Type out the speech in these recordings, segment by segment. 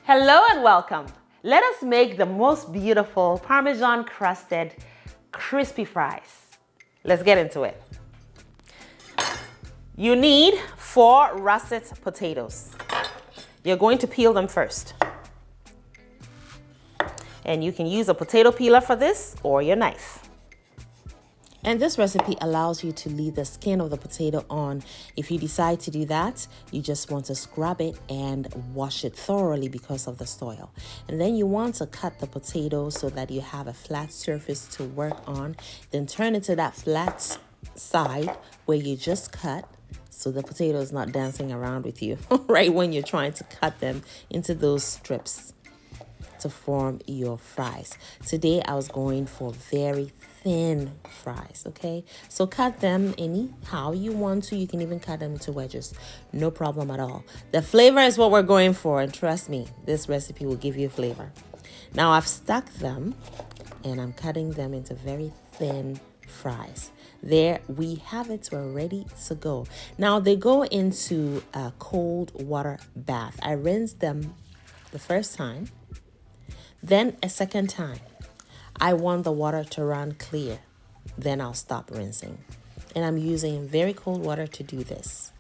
Hello and welcome. Let us make the most beautiful Parmesan crusted crispy fries. Let's get into it. You need 4 russet potatoes. You're going to peel them first. And you can use a potato peeler for this or your knife. And this recipe allows you to leave the skin of the potato on. If you decide to do that, you just want to scrub it and wash it thoroughly because of the soil. And then you want to cut the potato so that you have a flat surface to work on. Then turn it to that flat side where you just cut, so the potato is not dancing around with you right when you're trying to cut them into those strips to form your fries. Today I was going for very thin fries, okay? So cut them any how you want to. You can even cut them into wedges. No problem at all. The flavor is what we're going for, and trust me, this recipe will give you flavor. Now I've stuck them and I'm cutting them into very thin fries. There we have it. We're ready to go. Now they go into a cold water bath. I rinsed them the first time, then a second time. I want the water to run clear. Then I'll stop rinsing. And I'm using very cold water to do this.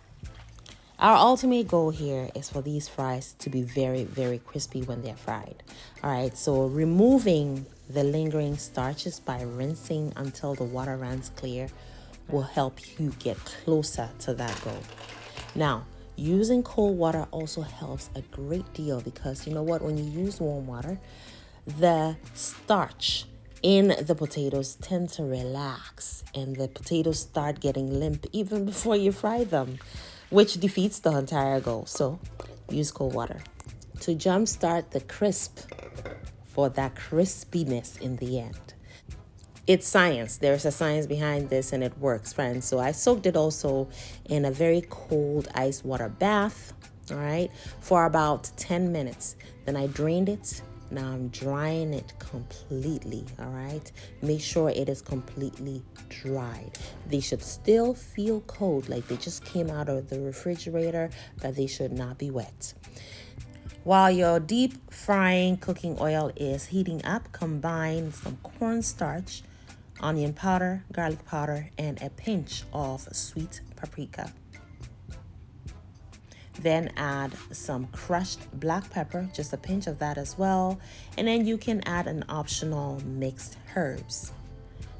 Our ultimate goal here is for these fries to be very, very crispy when they're fried. All right, so removing the lingering starches by rinsing until the water runs clear will help you get closer to that goal. Now, using cold water also helps a great deal because you know what? When you use warm water, the starch in the potatoes tend to relax and the potatoes start getting limp even before you fry them, which defeats the entire goal. So use cold water to jumpstart the crisp for that crispiness in the end. It's science. There's a science behind this and it works, friends. So I soaked it also in a very cold ice water bath, all right, for about 10 minutes. Then I drained it. Now I'm drying it completely, all right? Make sure it is completely dried. They should still feel cold, like they just came out of the refrigerator, but they should not be wet. While your deep frying cooking oil is heating up, combine some cornstarch, onion powder, garlic powder, and a pinch of sweet paprika. Then add some crushed black pepper, just a pinch of that as well. And then you can add an optional mixed herbs.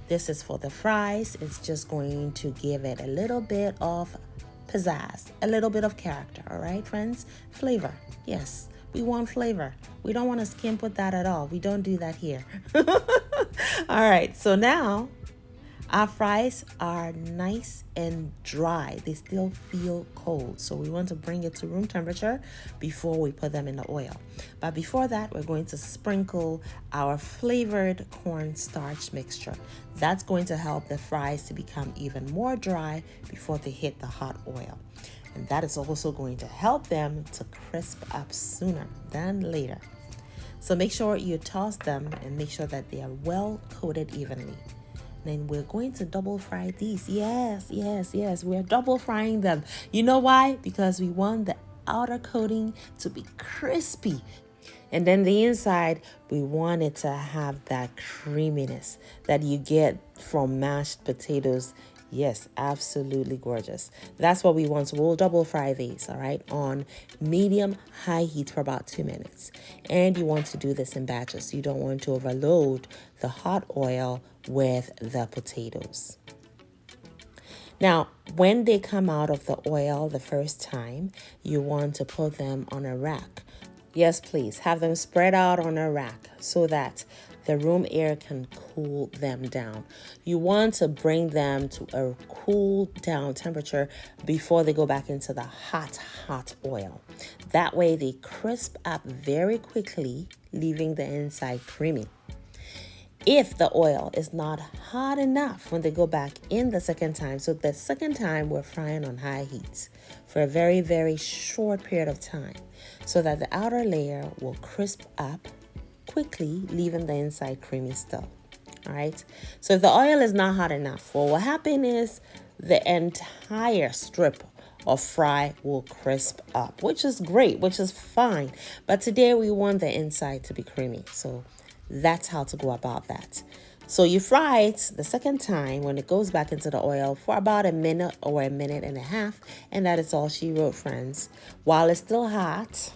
This is for the fries. It's just going to give it a little bit of pizzazz, a little bit of character, all right, friends? Flavor, yes, we want flavor. We don't want to skimp with that at all. We don't do that here. All right, so now our fries are nice and dry. They still feel cold. So we want to bring it to room temperature before we put them in the oil. But before that, we're going to sprinkle our flavored cornstarch mixture. That's going to help the fries to become even more dry before they hit the hot oil. And that is also going to help them to crisp up sooner than later. So make sure you toss them and make sure that they are well coated evenly. Then we're going to double fry these. Yes, we're double frying them. You know why? Because we want the outer coating to be crispy. And then the inside, we want it to have that creaminess that you get from mashed potatoes. Yes, absolutely gorgeous. That's what we want. So we'll double fry these, all right, on medium-high heat for about 2 minutes. And you want to do this in batches. You don't want to overload the hot oil with the potatoes. Now, when they come out of the oil the first time, you want to put them on a rack. Yes, please, have them spread out on a rack so that the room air can cool them down. You want to bring them to a cool down temperature before they go back into the hot oil. That way they crisp up very quickly, leaving the inside creamy. If the oil is not hot enough when they go back in the second time, so the second time we're frying on high heat for a very, very short period of time so that the outer layer will crisp up quickly, leaving the inside creamy still. All right. So if the oil is not hot enough, well, what happened is the entire strip or fry will crisp up, which is great, which is fine. But today we want the inside to be creamy. So that's how to go about that. So you fry it the second time when it goes back into the oil for about a minute or a minute and a half. And that is all she wrote, friends. While it's still hot,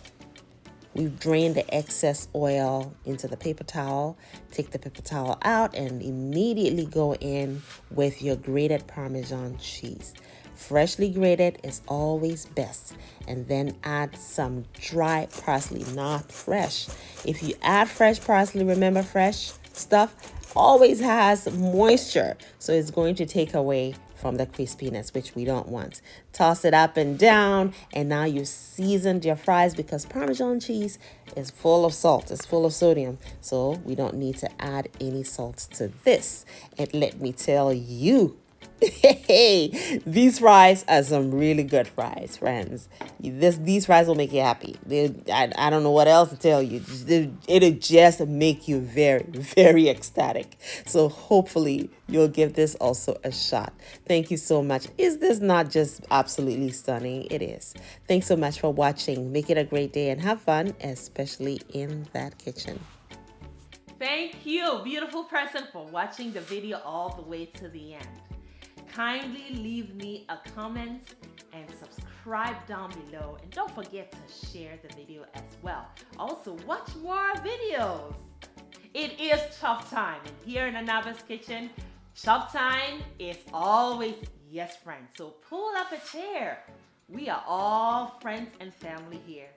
we've drained the excess oil into the paper towel. Take the paper towel out and immediately go in with your grated Parmesan cheese. Freshly grated is always best. And then add some dry parsley, not fresh. If you add fresh parsley, remember fresh stuff always has moisture. So it's going to take away from the crispiness, which we don't want. Toss it up and down, and now you seasoned your fries because Parmesan cheese is full of salt, it's full of sodium, so we don't need to add any salt to this. And let me tell you, hey, these fries are some really good fries, friends. These fries will make you happy. I don't know what else to tell you. It'll just make you very, very ecstatic. So hopefully you'll give this also a shot. Thank you so much. Is this not just absolutely stunning? It is. Thanks so much for watching. Make it a great day and have fun, especially in that kitchen. Thank you, beautiful person, for watching the video all the way to the end. Kindly leave me a comment and subscribe down below, and don't forget to share the video as well. Also, watch more videos. It is chop time, and here in Anaba's kitchen, chop time is always yes, friends. So pull up a chair. We are all friends and family here.